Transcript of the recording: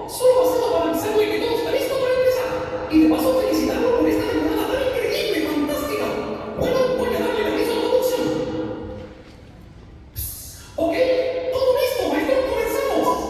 Solo basado para avisarle que todo está listo para empezar. Y de paso felicitarlo por esta temporada tan increíble, fantástica. Bueno, voy a darle el aviso a producción. Ok, todo listo, maestro, comenzamos.